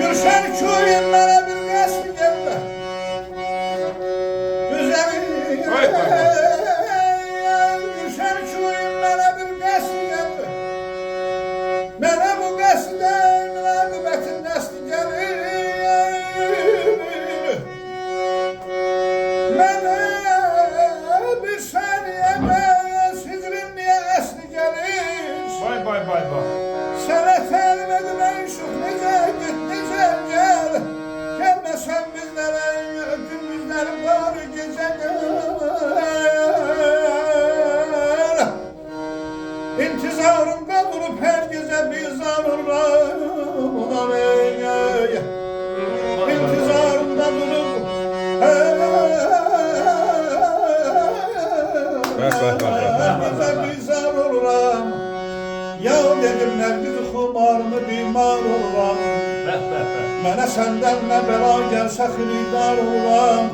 Gülşen köyünlere bir resmi geldi. Güzelim. Gülşen köyünlere bir resmi geldi. Mene bu qəsdə münaqibətin nəsli gəlir. Mene bir saniyədə sizrin niyə əsli gəlir. Bay bay bay bay. Sənə təlim edilən şux necə git, necə gəl. Gəlməsən bizlərə, gündüzlərim var gecə gəl. İntizarımda durup her gece bizar olurum. İntizarımda durup her gece bizar olurum. Ya dedimler bir xumarımı bimar olurum. Mənə səndən nə bəla gəlsə xilidar olurum.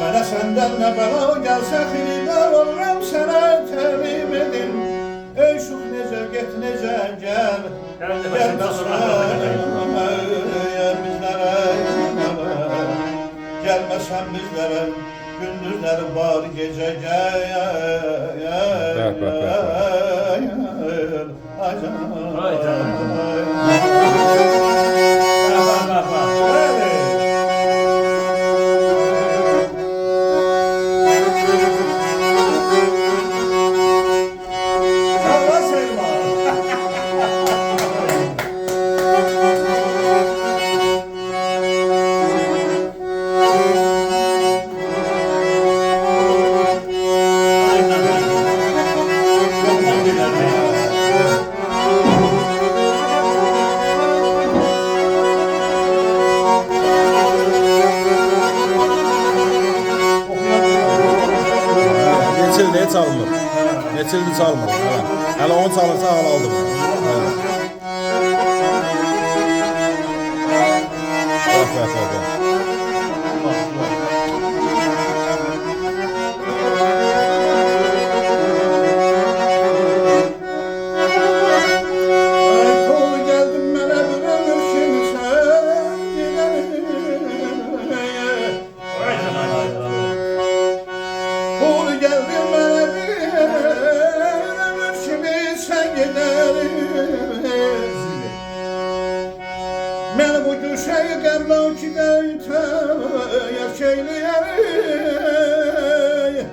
Mənə səndən nə bəla gəlsə xilidar oluram, sənə təlim edim. Ey şux necə get, necə gəl. Gəlməsən bizlərə, gündüzləri var gecə gəl. Ay canım. Neçildir çalmır. Neçildir çalmır. Hələ onu çalırsa hala aldım. Bak. Mən bu güşəyi qəmlan ki qəytə yaşaylıyərik.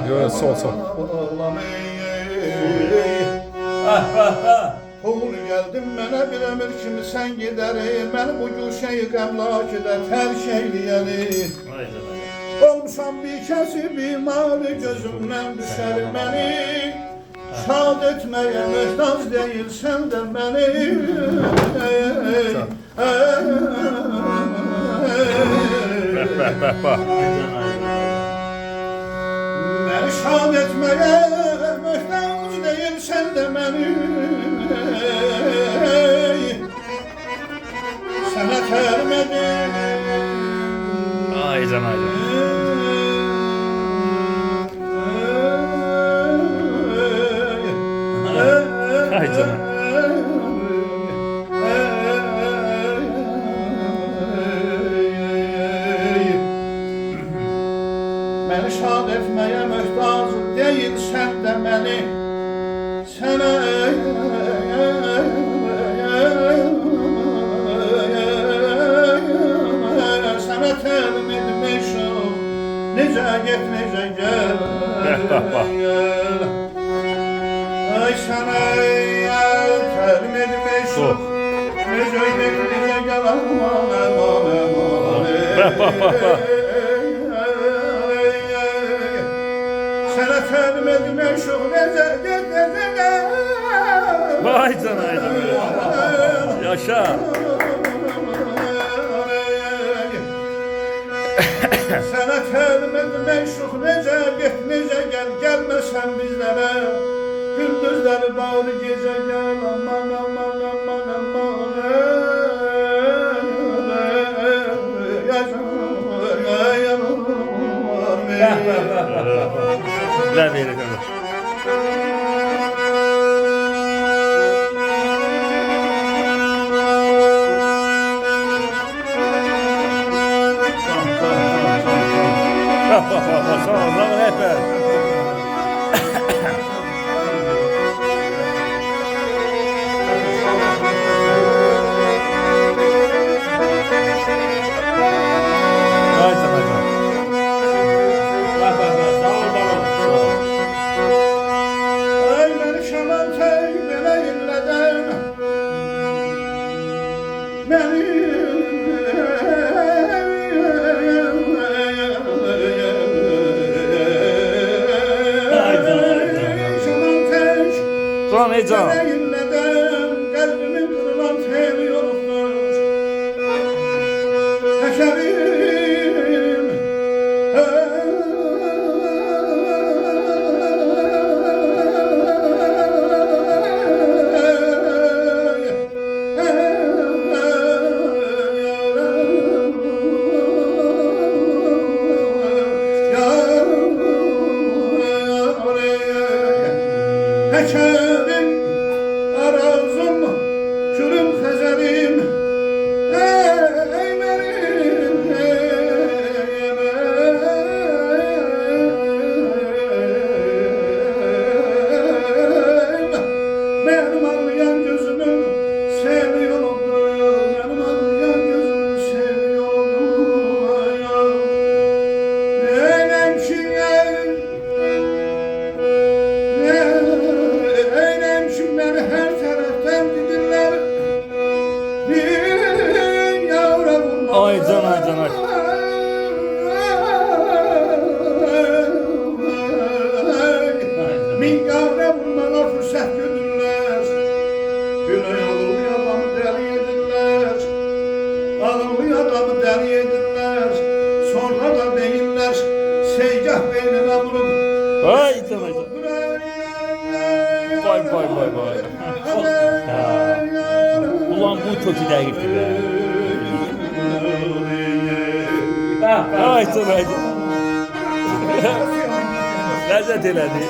Yok, sol. Pul geldim mənə bir ömür kimi sən gedərim. Mən bu güşəyi qəmlakidə tərk eyləyərik. Olmuşam bir kəsi bimarı gözümdən düşər məni. Şad etməyə möhtac deyilsən də məni. Məni şad etməyə möhtac deyilsən də məni. Sənə tərmədim. Ay canım. Ay canım. Məni şad etməyə möhtac deyilsən də məni. Sənə təlim etmişim. Necə get, necə gəl. Ay sənə təlim etmişim. Necə get, necə gəl. Sənə təlim etmişim. Necə get, necə gəl. Vay canım. Yaşa. Vətənimiz məşruq necə get, necə gəl, gəlməsən bizlərə. Gündüzləri bağlı gecə gəl, aman aman aman aman. La verir onu. Sağ ol, lan rehber. Ay sana ya. Ay beni şaman tey belə illədən. Beni Son heyecan. Kalbimin kırılan tel yoluktur. Tekerim Hekerim, arazım, kürüm, xəzərim, ey mənim, mənim ağlayan gözümün seni yolundur, mənim ağlayan gözümün seni yolundur. Neyləm ki, Eğlençimler her taraftan gidirler. Bir yavra vurma. Ay can ay can ay. Min yavra vurmana fırsat görürler. Güney alımlı adamı deli edirler. Alımlı adamı deli edirler. Sonra da deyirler seygah beynine vurup. Ay can ay can. Vay vay vay vay. Ulan bu kökü dəqiqdir be. Ay can ay can. Ləzzət elədi.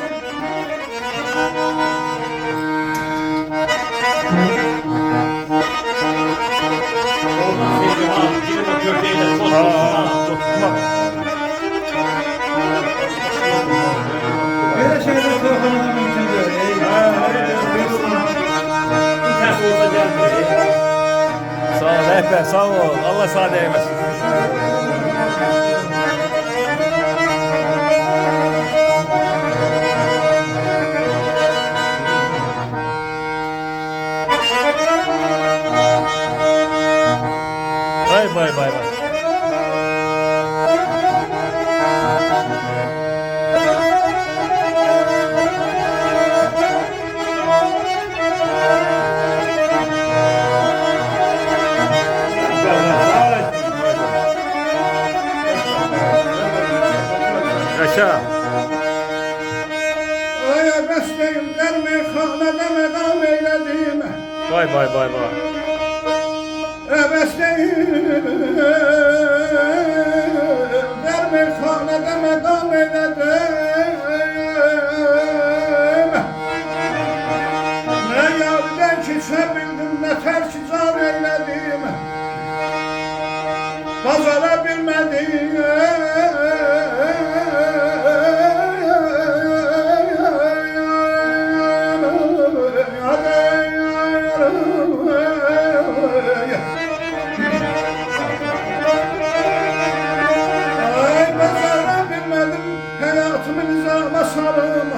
Böyle şeyler korkmadan mümkün değil. Sağ ol rehber sağ ol. Allah sana değmesin. Vay vay vay vay. Yaşa. Ay bəstəyim dər meyxanədə mədam eylədim. Vay vay vay vay. Bəstəyim dər meyxanədə mədam eylədim. Nə yarıdan keçə bildim, nə tərkicar eylədim. Bazara bilmədim. Ay bazara bilmədim, həyatımı nizama sarım.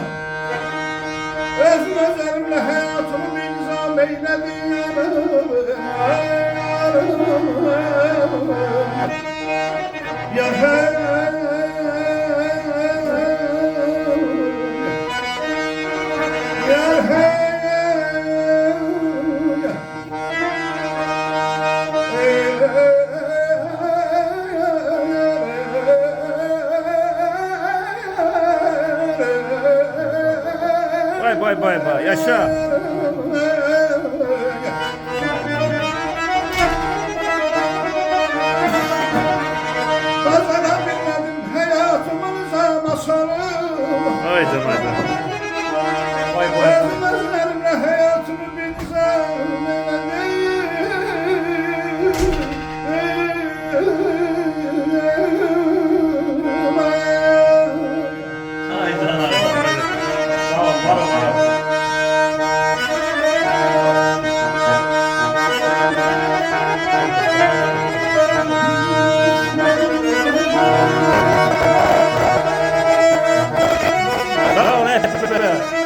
Öz gözlərimlə həyatımı bir nizam eylədim. Ya hey, ya hey. yaşa. Kazanabilmedim hayatımıza masarım. Haydi haydi. Ezmezlerimle hayatımı bilsem. Haydi haydi. Tamam var var. Sağ ol hep beraber.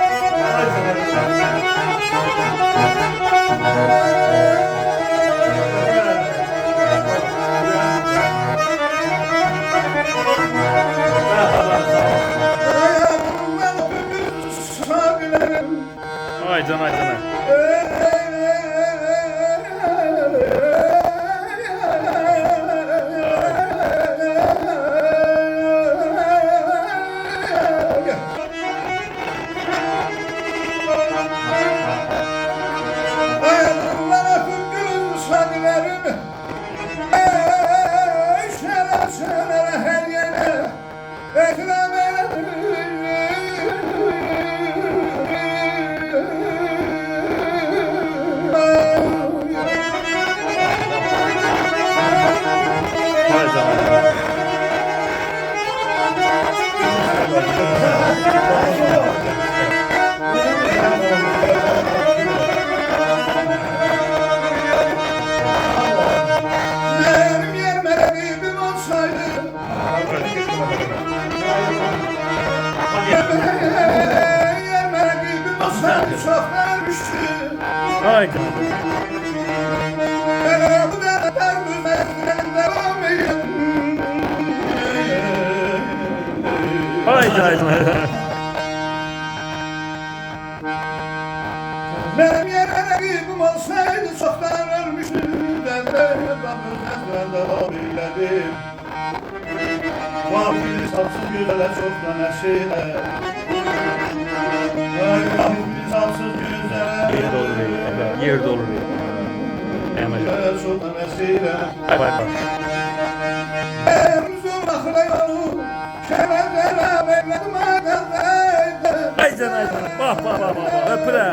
Haydi haydi. Haydi haydi. Benim yer meleğim olsaydı, yer meleğim olsaydı çok vermiştim. Haydi. Ben bu kadar düzenle devam edeyim. Haydi haydi. Benim yer meleğim olsaydı çoktan ölmüştüm. Ben devam eyledim. Vahbil sapsız güzele çoktan esile. Vahbil sapsız güzele Yer olur ya. Yer olur ya. Hemen. çoktan esile. Bay bay bay. Erzum ahla yolu, şereflere bekledim ağabeyde. Haydi haydi. Bak bak bak bak. Öpüle.